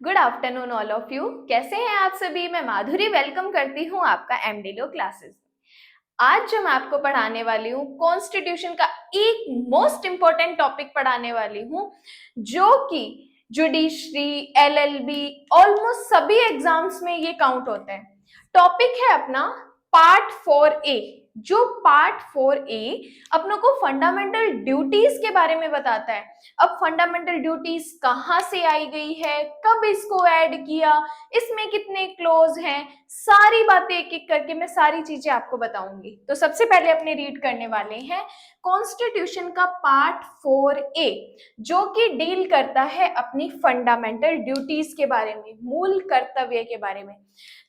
Good afternoon all of you. कैसे हैं आप सभी? मैं माधुरी वेलकम करती हूँ आपका एमडीलो क्लासेस। आज जो मैं आपको पढ़ाने वाली हूँ, कॉन्स्टिट्यूशन का एक मोस्ट इंपॉर्टेंट टॉपिक पढ़ाने वाली हूँ, जो कि जुडिशरी, एलएलबी, ऑलमोस्ट सभी एग्जाम्स में ये काउंट होता है। टॉपिक है अपना पार्ट 4A। जो पार्ट 4A अपनों को फंडामेंटल ड्यूटीज के बारे में बताता है। अब फंडामेंटल ड्यूटीज कहाँ से आई गई है, कब इसको ऐड किया, इसमें कितने क्लोज हैं, सारी बातें एक एक करके मैं सारी चीजें आपको बताऊंगी। तो सबसे पहले अपने रीड करने वाले हैं कॉन्स्टिट्यूशन का पार्ट 4A, जो कि डील करता है अपनी फंडामेंटल ड्यूटीज के बारे में, मूल कर्तव्य के बारे में।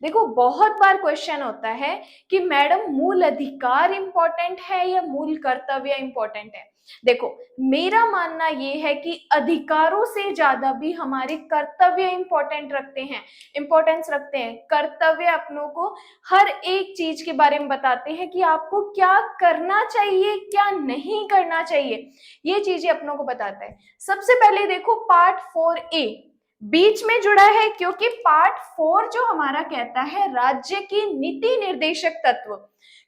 देखो, बहुत बार क्वेश्चन होता है कि मैडम मूल अधिकार इंपॉर्टेंट है या मूल कर्तव्य इंपॉर्टेंट है। देखो, मेरा मानना ये है कि अधिकारों से ज्यादा भी हमारे कर्तव्य इंपॉर्टेंस रखते हैं। कर्तव्य अपनों को हर एक चीज के बारे में बताते हैं कि आपको क्या करना चाहिए, क्या नहीं करना चाहिए, ये चीजें अपनों को बताता है। सबसे पहले देखो, पार्ट 4A बीच में जुड़ा है, क्योंकि पार्ट 4 जो हमारा कहता है राज्य की नीति निर्देशक तत्व,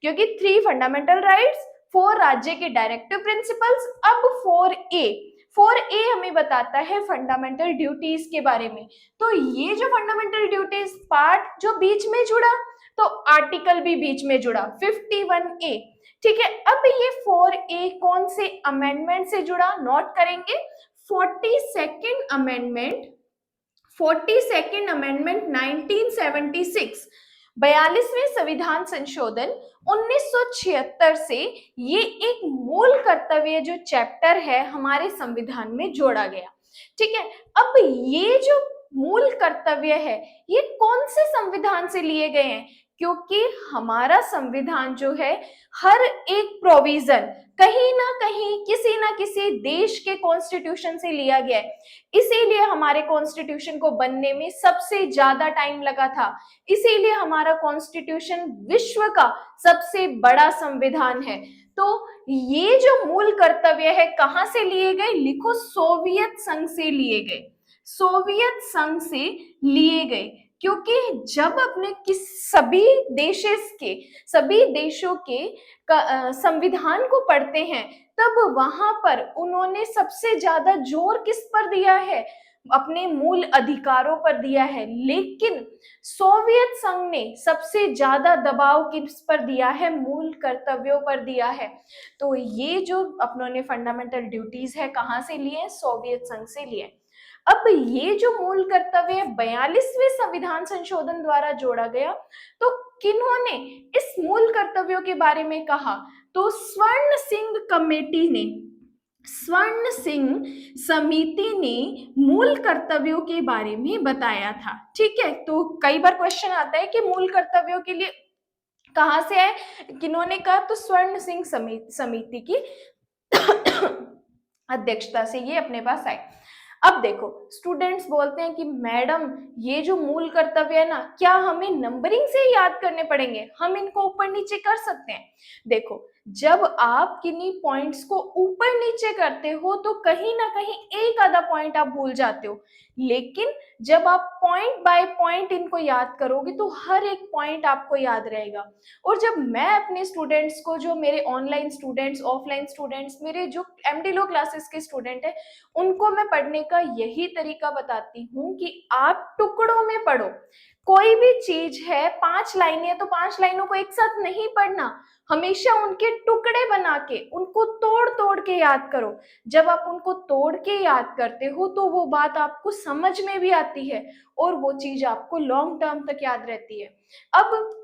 क्योंकि 3 फंडामेंटल राइट्स, 4 राज्य के डायरेक्टिव प्रिंसिपल्स। अब 4A हमें बताता है फंडामेंटल ड्यूटीज के बारे में। तो ये जो फंडामेंटल ड्यूटीज पार्ट जो बीच में जुड़ा, तो आर्टिकल भी बीच में जुड़ा 51A। ठीक है, अब ये 4A कौन से अमेंडमेंट से जुड़ा, नोट करेंगे। 42nd अमेंडमेंट 1976, 42वें संविधान संशोधन 1976 से ये एक मूल कर्तव्य जो चैप्टर है हमारे संविधान में जोड़ा गया। ठीक है, अब ये जो मूल कर्तव्य है ये कौन से संविधान से लिए गए हैं? क्योंकि हमारा संविधान जो है हर एक प्रोविजन कहीं ना कहीं किसी ना किसी देश के कॉन्स्टिट्यूशन से लिया गया है। इसीलिए हमारे कॉन्स्टिट्यूशन को बनने में सबसे ज्यादा टाइम लगा था। इसीलिए हमारा कॉन्स्टिट्यूशन विश्व का सबसे बड़ा संविधान है। तो ये जो मूल कर्तव्य है कहां से लिए गए? लिखो, सोवियत संघ से लिए गए। सोवियत संघ से लिए गए, क्योंकि जब अपने सभी देशों के संविधान को पढ़ते हैं, तब वहां पर उन्होंने सबसे ज्यादा जोर किस पर दिया है? अपने मूल अधिकारों पर दिया है। लेकिन सोवियत संघ ने सबसे ज्यादा दबाव किस पर दिया है? मूल कर्तव्यों पर दिया है। तो ये जो अपनों ने फंडामेंटल ड्यूटीज है कहां से लिए? सोवियत संघ से लिए। अब ये जो मूल कर्तव्य 42वें संविधान संशोधन द्वारा जोड़ा गया, तो किन्होंने इस मूल कर्तव्यों के बारे में कहा? तो स्वर्ण सिंह समिति ने मूल कर्तव्यों के बारे में बताया था। ठीक है, तो कई बार क्वेश्चन आता है कि मूल कर्तव्यों के लिए कहां से आए, किन्होंने कहा? तो स्वर्ण सिंह समिति की अध्यक्षता से ये अपने पास आए। अब देखो, स्टूडेंट्स बोलते हैं कि मैडम ये जो मूल कर्तव्य है ना, क्या हमें नंबरिंग से याद करने पड़ेंगे? हम इनको ऊपर नीचे कर सकते हैं। देखो, जब आप किन्हीं पॉइंट्स को ऊपर नीचे करते हो तो कहीं ना कहीं एक आधा पॉइंट आप भूल जाते हो, लेकिन जब आप पॉइंट बाय पॉइंट इनको याद करोगे तो हर एक पॉइंट आपको याद रहेगा। और जब मैं अपने स्टूडेंट्स को, जो मेरे ऑनलाइन स्टूडेंट्स, ऑफलाइन स्टूडेंट्स, मेरे जो एमडीलो क्लासेस के स्टूडेंट है, उनको मैं पढ़ने का यही तरीका बताती हूँ कि आप टुकड़ों में पढ़ो। कोई भी चीज है, 5 लाइनें है तो 5 लाइनों को एक साथ नहीं पढ़ना, हमेशा उनके टुकड़े बना के उनको तोड़ तोड़ के याद करो। जब आप उनको तोड़ के याद करते हो तो वो बात आपको समझ में भी आती है और वो चीज आपको लॉन्ग टर्म तक याद रहती है। अब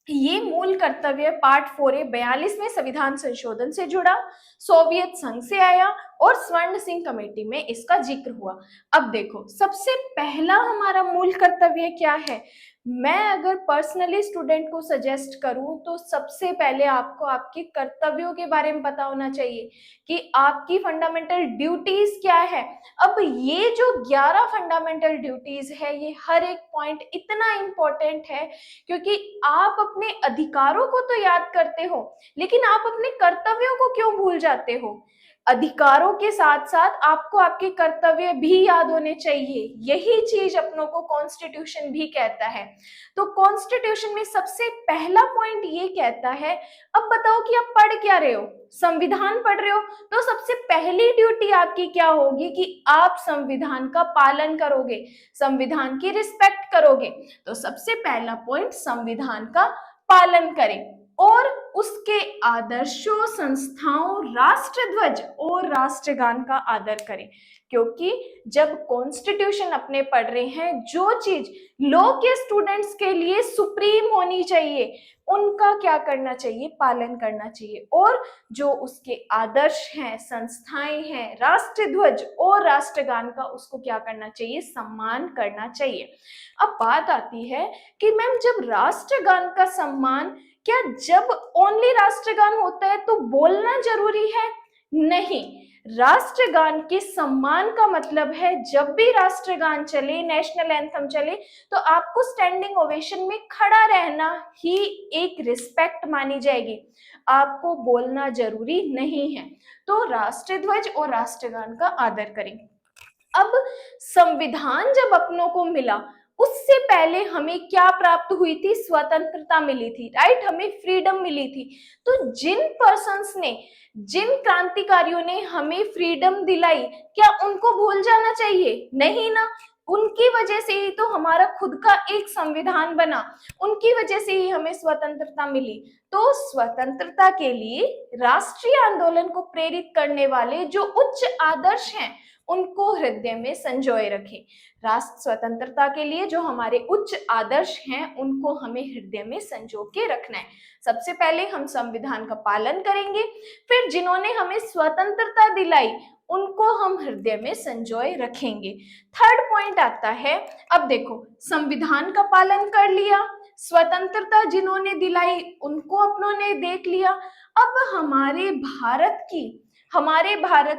ये मूल कर्तव्य पार्ट 4A 42वें संविधान संशोधन से जुड़ा, सोवियत संघ से आया और स्वर्ण सिंह कमेटी में इसका जिक्र हुआ। अब देखो, सबसे पहला हमारा मूल कर्तव्य क्या है? मैं अगर पर्सनली स्टूडेंट को सजेस्ट करूं तो सबसे पहले आपको आपके कर्तव्यों के बारे में पता होना चाहिए कि आपकी फंडामेंटल ड्यूटीज क्या है। अब ये जो 11 फंडामेंटल ड्यूटीज है, ये हर एक पॉइंट इतना इंपॉर्टेंट है, क्योंकि आप अपने अधिकारों को तो याद करते हो, लेकिन आप अपने कर्तव्यों को क्यों भूल जाते हो? अधिकारों के साथ साथ आपको आपके कर्तव्य भी याद होने चाहिए। यही चीज अपनों को कॉन्स्टिट्यूशन भी कहता है। तो कॉन्स्टिट्यूशन में सबसे पहला पॉइंट ये कहता है, अब बताओ कि आप पढ़ क्या रहे हो, संविधान पढ़ रहे हो, तो सबसे पहली ड्यूटी आपकी क्या होगी कि आप संविधान का पालन करोगे, संविधान की रिस्पेक्ट करोगे। तो सबसे पहला पॉइंट, संविधान का पालन करें और उसके आदर्शों, संस्थाओं, राष्ट्रध्वज और राष्ट्रगान का आदर करें। क्योंकि जब कॉन्स्टिट्यूशन अपने पढ़ रहे हैं, जो चीज लॉ के स्टूडेंट्स के लिए सुप्रीम होनी चाहिए उनका क्या करना चाहिए, पालन करना चाहिए। और जो उसके आदर्श हैं, संस्थाएं हैं, राष्ट्रध्वज और राष्ट्रगान का उसको क्या करना चाहिए, सम्मान करना चाहिए। अब बात आती है कि मैम जब राष्ट्रगान का सम्मान, क्या जब ओनली राष्ट्रगान होता है तो बोलना जरूरी है? नहीं, राष्ट्रगान के सम्मान का मतलब है जब भी राष्ट्रगान चले, नेशनल एंथम चले, तो आपको स्टैंडिंग ओवेशन में खड़ा रहना ही एक रिस्पेक्ट मानी जाएगी, आपको बोलना जरूरी नहीं है। तो राष्ट्रध्वज और राष्ट्रगान का आदर करें। अब संविधान जब अपनों को मिला, उससे पहले हमें क्या प्राप्त हुई थी, स्वतंत्रता मिली थी, राइट, हमें फ्रीडम मिली थी। तो जिन पर्सन्स ने, जिन क्रांतिकारियों ने हमें फ्रीडम दिलाई, क्या उनको भूल जाना चाहिए? नहीं ना, उनकी वजह से ही तो हमारा खुद का एक संविधान बना, उनकी वजह से ही हमें स्वतंत्रता मिली। तो स्वतंत्रता के लिए राष्ट्रीय आंदोलन को प्रेरित करने वाले जो उच्च आदर्श हैं उनको हृदय में संजोए रखें। राष्ट्र स्वतंत्रता के लिए जो हमारे उच्च आदर्श हैं उनको हमें हृदय में संजो के रखना है। सबसे पहले हम संविधान का पालन करेंगे, फिर जिन्होंने हमें स्वतंत्रता दिलाई उनको हम हृदय में संजोए रखेंगे। थर्ड पॉइंट आता है, अब देखो संविधान का पालन कर लिया, स्वतंत्रता जिन्होंने दिलाई उनको अपनों ने देख लिया। अब हमारे भारत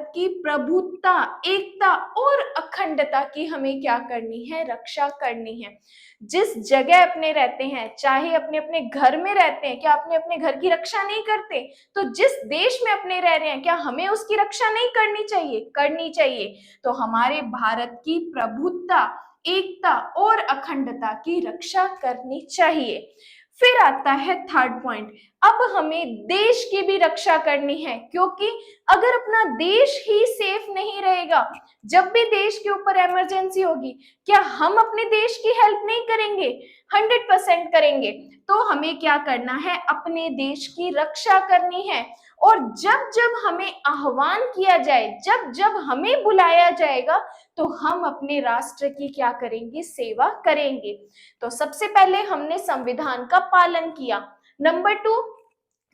की प्रभुत्ता, एकता और अखंडता की हमें क्या करनी है, रक्षा करनी है। जिस जगह अपने रहते हैं, चाहे अपने अपने घर में रहते हैं, क्या अपने अपने घर की रक्षा नहीं करते? तो जिस देश में अपने रह रहे हैं, क्या हमें उसकी रक्षा नहीं करनी चाहिए? करनी चाहिए। तो हमारे भारत की प्रभुत्ता, एकता और अखंडता की रक्षा करनी चाहिए। फिर आता है थर्ड पॉइंट, अब हमें देश की भी रक्षा करनी है, क्योंकि अगर अपना देश ही सेफ नहीं रहेगा, जब भी देश के ऊपर इमरजेंसी होगी, क्या हम अपने देश की हेल्प नहीं करेंगे? 100% करेंगे। तो हमें क्या करना है, अपने देश की रक्षा करनी है। और जब जब हमें आह्वान किया जाए, जब जब हमें बुलाया जाएगा, तो हम अपने राष्ट्र की क्या करेंगे, सेवा करेंगे। तो सबसे पहले हमने संविधान का पालन किया। नंबर 2,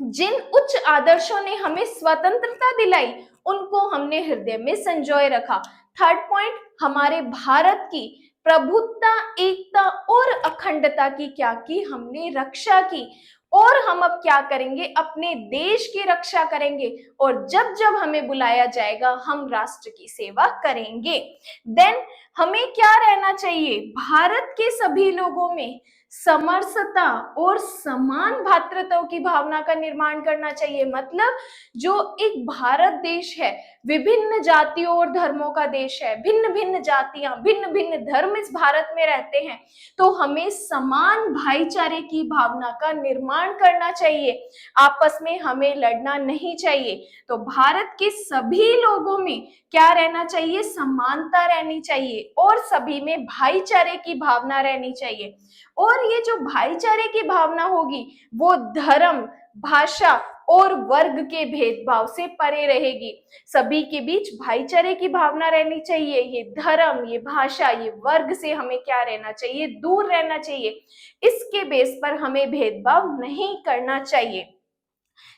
जिन उच्च आदर्शों ने हमें स्वतंत्रता दिलाई उनको हमने हृदय में संजोए रखा। थर्ड पॉइंट, हमारे भारत की प्रभुत्ता, एकता और अखंडता की क्या की, हमने रक्षा की। और हम अब क्या करेंगे, अपने देश की रक्षा करेंगे, और जब जब हमें बुलाया जाएगा हम राष्ट्र की सेवा करेंगे। देन हमें क्या रहना चाहिए, भारत के सभी लोगों में समरसता और समान भ्रातृत्व की भावना का निर्माण करना चाहिए। मतलब जो एक भारत देश है, विभिन्न जातियों और धर्मों का देश है, भिन्न भिन्न जातियां, भिन्न भिन्न धर्म इस भारत में रहते हैं, तो हमें समान भाईचारे की भावना का निर्माण करना चाहिए। आपस में हमें लड़ना नहीं चाहिए। तो भारत के सभी लोगों में क्या रहना चाहिए, समानता रहनी चाहिए और सभी में भाईचारे की भावना रहनी चाहिए। और ये जो भाईचारे की भावना होगी वो धर्म, भाषा और वर्ग के भेदभाव से परे रहेगी। सभी के बीच भाईचारे की भावना रहनी चाहिए। ये धर्म, ये भाषा, ये वर्ग से हमें क्या रहना चाहिए, दूर रहना चाहिए। इसके बेस पर हमें भेदभाव नहीं करना चाहिए।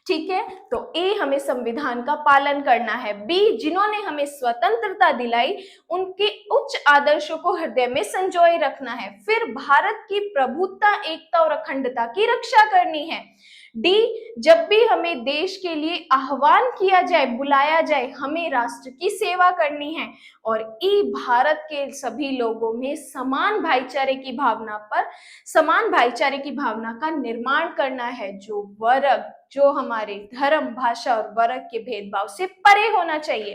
ठीक है, तो ए, हमें संविधान का पालन करना है। बी, जिन्होंने हमें स्वतंत्रता दिलाई उनके उच्च आदर्शों को हृदय में संजोए रखना है। फिर भारत की प्रभुत्ता, एकता और अखंडता की रक्षा करनी है। डी, जब भी हमें देश के लिए आह्वान किया जाए, बुलाया जाए, हमें राष्ट्र की सेवा करनी है। और ई, भारत के सभी लोगों में समान भाईचारे की भावना का निर्माण करना है। जो वर्ग, जो हमारे हमारे धर्म, भाषा और वर्ग के भेदभाव से परे होना चाहिए।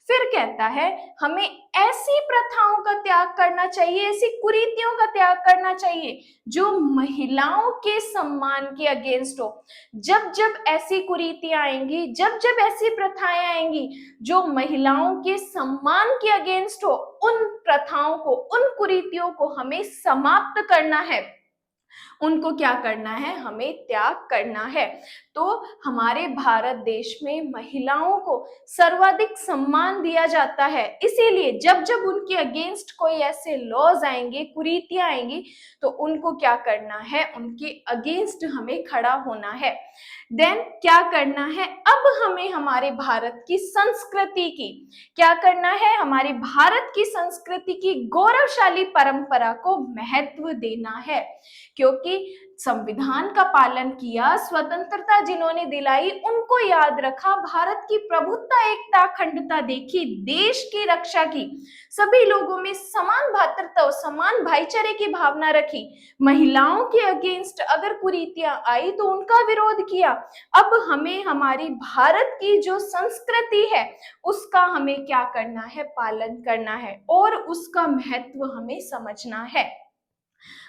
फिर कहता है हमें ऐसी प्रथाओं का त्याग करना चाहिए, ऐसी कुरीतियों का त्याग करना चाहिए जो महिलाओं के सम्मान के अगेंस्ट हो। जब जब ऐसी कुरीतियां आएंगी, जब जब ऐसी प्रथाएं आएंगी जो महिलाओं के सम्मान के अगेंस्ट हो, उन प्रथाओं को, उन कुरीतियों को हमें समाप्त करना है, उनको क्या करना है, हमें त्याग करना है। तो हमारे भारत देश में महिलाओं को सर्वाधिक सम्मान दिया जाता है, इसीलिए जब जब उनके अगेंस्ट कोई ऐसे लॉज आएंगे, कुरीतियां आएंगी, तो उनको क्या करना है, उनके अगेंस्ट हमें खड़ा होना है। देन क्या करना है, अब हमें हमारे भारत की संस्कृति की क्या करना है, हमारे भारत की संस्कृति की गौरवशाली परंपरा को महत्व देना है, क्योंकि संविधान का पालन किया, स्वतंत्रता जिन्होंने दिलाई उनको याद रखा, भारत की प्रभुत्ता, एकता, अखंडता देखी, देश की रक्षा की, सभी लोगों में समान भ्रातृत्व और समान भाईचारे की भावना रखी, महिलाओं के अगेंस्ट अगर कुरीतियां आई तो उनका विरोध किया। अब हमें हमारी भारत की जो संस्कृति है उसका हमें क्या करना है, पालन करना है और उसका महत्व हमें समझना है।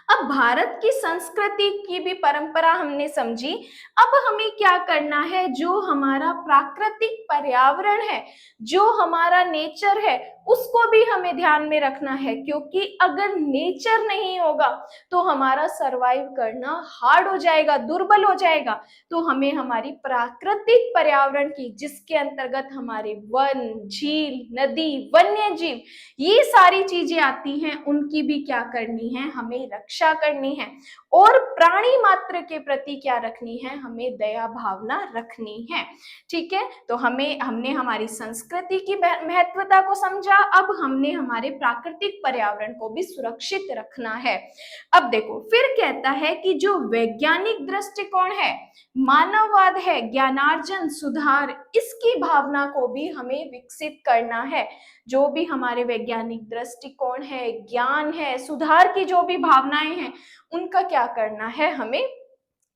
अब भारत की संस्कृति की भी परंपरा हमने समझी, अब हमें क्या करना है, जो हमारा प्राकृतिक पर्यावरण है, जो हमारा नेचर है, उसको भी हमें ध्यान में रखना है, क्योंकि अगर नेचर नहीं होगा तो हमारा सरवाइव करना हार्ड हो जाएगा, दुर्बल हो जाएगा। तो हमें हमारी प्राकृतिक पर्यावरण की, जिसके अंतर्गत हमारे वन, झील, नदी, वन्य जीव, ये सारी चीजें आती हैं, उनकी भी क्या करनी है, हमें रक्षा करनी है। और प्राणी मात्र के प्रति क्या रखनी है, हमें दया भावना रखनी है। ठीक है, तो हमने हमारी संस्कृति की महत्वता को समझा, अब हमने हमारे प्राकृतिक पर्यावरण को भी सुरक्षित रखना है। अब देखो फिर कहता है कि जो वैज्ञानिक दृष्टिकोण है, मानववाद है, ज्ञानार्जन, सुधार, इसकी भावना को भी हमें विकसित करना है। जो भी हमारे वैज्ञानिक दृष्टिकोण है, ज्ञान है, सुधार की जो भी भावनाएं हैं, उनका क्या करना है, हमें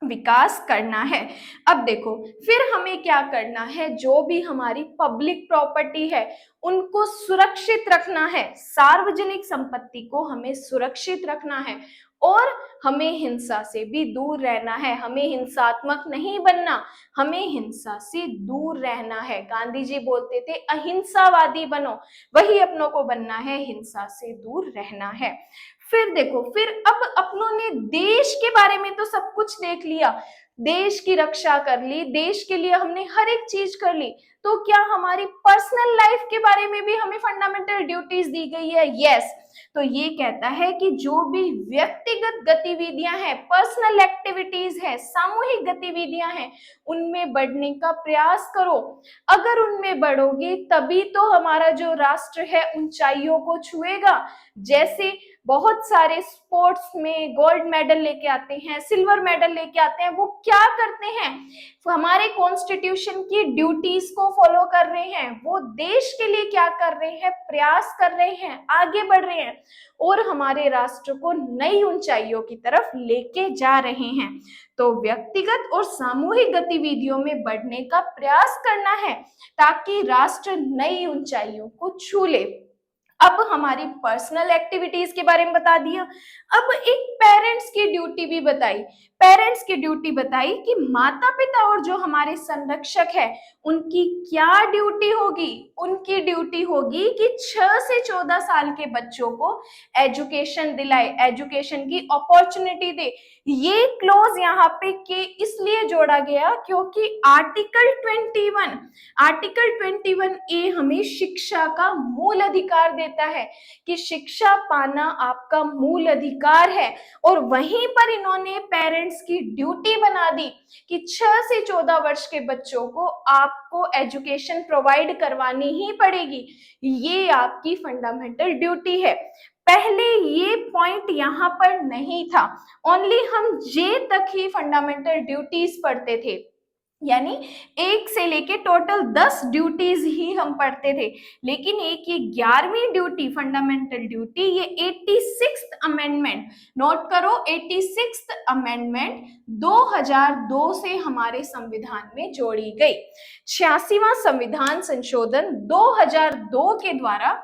विकास करना है। अब देखो फिर हमें क्या करना है, जो भी हमारी पब्लिक प्रॉपर्टी है उनको सुरक्षित रखना है, सार्वजनिक संपत्ति को हमें सुरक्षित रखना है और हमें हिंसा से भी दूर रहना है, हमें हिंसात्मक नहीं बनना, हमें हिंसा से दूर रहना है। गांधी जी बोलते थे अहिंसावादी बनो, वही अपनों को बनना है, हिंसा से दूर रहना है। फिर देखो फिर अब अपनों ने देश के बारे में तो सब कुछ देख लिया, देश की रक्षा कर ली, देश के लिए हमने हर एक चीज कर ली, तो क्या हमारी पर्सनल लाइफ के बारे में भी हमें फंडामेंटल ड्यूटीज दी गई है? यस। तो ये कहता है कि जो भी व्यक्तिगत गतिविधियां हैं, पर्सनल एक्टिविटीज है, सामूहिक गतिविधियां हैं, उनमें बढ़ने का प्रयास करो। अगर उनमें बढ़ोगे तभी तो हमारा जो राष्ट्र है ऊंचाइयों को छुएगा। जैसे बहुत सारे स्पोर्ट्स में गोल्ड मेडल लेके आते हैं, सिल्वर मेडल लेके आते हैं, वो क्या करते हैं, हमारे कॉन्स्टिट्यूशन की ड्यूटीज को फॉलो कर रहे हैं, वो देश के लिए क्या कर रहे हैं, प्रयास कर रहे हैं, आगे बढ़ रहे हैं और हमारे राष्ट्र को नई ऊंचाइयों की तरफ लेके जा रहे हैं। तो व्यक्तिगत और सामूहिक गतिविधियों में बढ़ने का प्रयास करना है ताकि राष्ट्र नई ऊंचाइयों को छू ले। अब हमारी पर्सनल एक्टिविटीज के बारे में बता दिया, अब एक पेरेंट्स की ड्यूटी भी बताई। पेरेंट्स की ड्यूटी बताई कि माता पिता और जो हमारे संरक्षक है उनकी क्या ड्यूटी होगी, उनकी ड्यूटी होगी कि 6 से 14 साल के बच्चों को एजुकेशन दिलाए, एजुकेशन की अपॉर्चुनिटी दे। ये क्लोज यहाँ पे के इसलिए जोड़ा गया क्योंकि आर्टिकल 21 ए हमें शिक्षा का मूल अधिकार देता है कि शिक्षा पाना आपका मूल अधिकार है, और वहीं पर इन्होंने पेरेंट्स की ड्यूटी बना दी कि 6 से 14 वर्ष के बच्चों को आपको एजुकेशन प्रोवाइड करवानी ही पड़ेगी, ये आपकी फंडामेंटल ड्यूटी है। पहले ये पॉइंट यहाँ पर नहीं था, ओनली हम जे तक ही फंडामेंटल ड्यूटीज पढ़ते थे, यानी एक से लेके टोटल 10 ड्यूटीज ही हम पढ़ते थे, लेकिन एक ये 11वीं ड्यूटी फंडामेंटल ड्यूटी, ये 86th अमेंडमेंट, नोट करो 86th अमेंडमेंट 2002 से हमारे संविधान में जोड़ी गई। 86वां संविधान संशोधन 2002 के द्वारा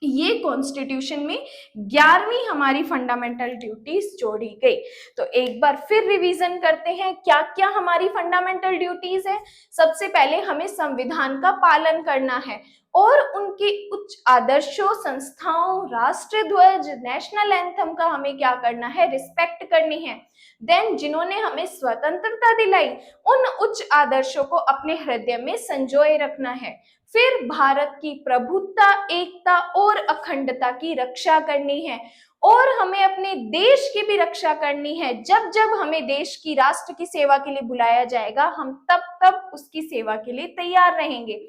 ये कॉन्स्टिट्यूशन में 11वीं हमारी फंडामेंटल ड्यूटीज जोड़ी गई। तो एक बार फिर रिवीजन करते हैं क्या क्या हमारी फंडामेंटल ड्यूटीज है। सबसे पहले हमें संविधान का पालन करना है और उनके उच्च आदर्शों, संस्थाओं, राष्ट्र ध्वज, नेशनल एंथम का हमें क्या करना है, रिस्पेक्ट करनी है। देन जिन्होंने हमें स्वतंत्रता दिलाई, उन उच्च आदर्शों को अपने हृदय में संजोए रखना है। फिर भारत की प्रभुत्ता, एकता और अखंडता की रक्षा करनी है और हमें अपने देश की भी रक्षा करनी है। जब जब हमें देश की, राष्ट्र की सेवा के लिए बुलाया जाएगा, हम तब तब उसकी सेवा के लिए तैयार रहेंगे।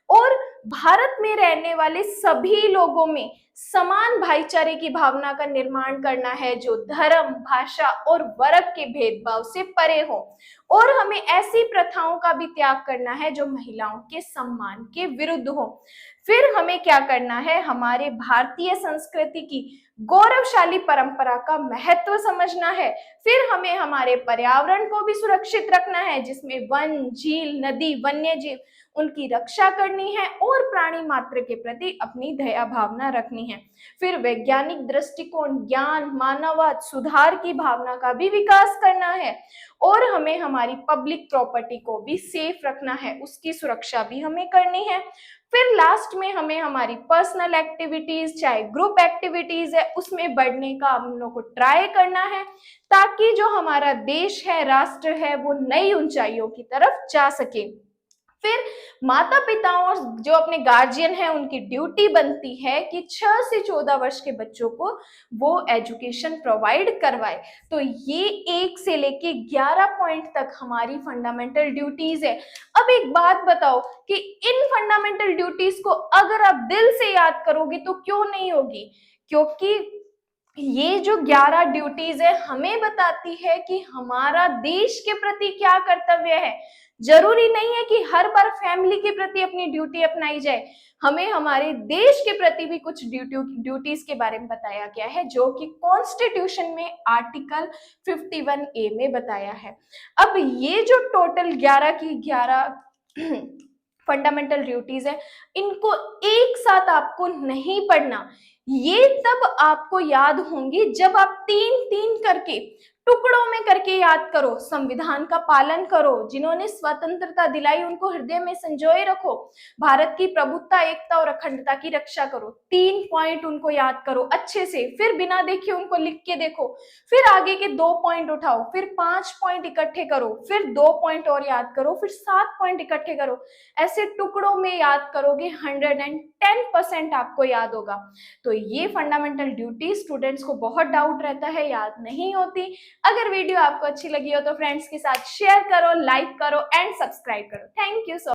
और भारत में रहने वाले सभी लोगों में समान भाईचारे की भावना का निर्माण करना है, जो धर्म, भाषा और वर्ग के भेदभाव से परे हो। और हमें ऐसी प्रथाओं का भी त्याग करना है जो महिलाओं के सम्मान के विरुद्ध हो। फिर हमें क्या करना है, हमारे भारतीय संस्कृति की गौरवशाली परंपरा का महत्व समझना है। फिर हमें हमारे पर्यावरण को भी सुरक्षित रखना है, जिसमें वन, झील, नदी, वन्य जीव, उनकी रक्षा करनी है और प्राणी मात्र के प्रति अपनी दया भावना रखनी है। फिर वैज्ञानिक दृष्टिकोण, ज्ञान, मानववाद, सुधार की भावना का भी विकास करना है और हमें हमारी पब्लिक प्रॉपर्टी को भी सेफ रखना है, उसकी सुरक्षा भी हमें करनी है। फिर लास्ट में हमें हमारी पर्सनल एक्टिविटीज, चाहे ग्रुप एक्टिविटीज है, उसमें बढ़ने का हम लोग को ट्राई करना है, ताकि जो हमारा देश है, राष्ट्र है, वो नई ऊंचाइयों की तरफ जा सके। फिर माता पिताओं और जो अपने गार्जियन है, उनकी ड्यूटी बनती है कि 6 से 14 वर्ष के बच्चों को वो एजुकेशन प्रोवाइड करवाए। तो ये 1 से लेके 11 पॉइंट तक हमारी फंडामेंटल ड्यूटीज है। अब एक बात बताओ कि इन फंडामेंटल ड्यूटीज को अगर आप दिल से याद करोगे तो क्यों नहीं होगी, क्योंकि ये जो 11 ड्यूटीज है हमें बताती है कि हमारा देश के प्रति क्या कर्तव्य है। जरूरी नहीं है कि हर बार फैमिली के प्रति अपनी ड्यूटी अपनाई जाए, हमें हमारे देश के प्रति भी कुछ ड्यूटीज के बारे में बताया गया है, जो कि कॉन्स्टिट्यूशन में आर्टिकल 51A में बताया है। अब ये जो टोटल 11 की 11 फंडामेंटल ड्यूटीज है, इनको एक साथ आपको नहीं पढ़ना, ये तब आपको याद होंगी जब आप 3-3 करके, टुकड़ों में करके याद करो। संविधान का पालन करो, जिन्होंने स्वतंत्रता दिलाई उनको हृदय में संजोए रखो, भारत की प्रभुत्ता, एकता और अखंडता की रक्षा करो। 3 पॉइंट उनको याद करो अच्छे से, फिर बिना देखे उनको लिख के देखो, फिर आगे के 2 पॉइंट उठाओ, फिर 5 पॉइंट इकट्ठे करो, फिर 2 पॉइंट और याद करो, फिर 7 पॉइंट इकट्ठे करो। ऐसे टुकड़ों में याद करोगे, 110% आपको याद होगा। तो ये फंडामेंटल ड्यूटी स्टूडेंट्स को बहुत डाउट रहता है, याद नहीं होती। अगर वीडियो आपको अच्छी लगी हो तो फ्रेंड्स के साथ शेयर करो, लाइक करो एंड सब्सक्राइब करो। Thank you so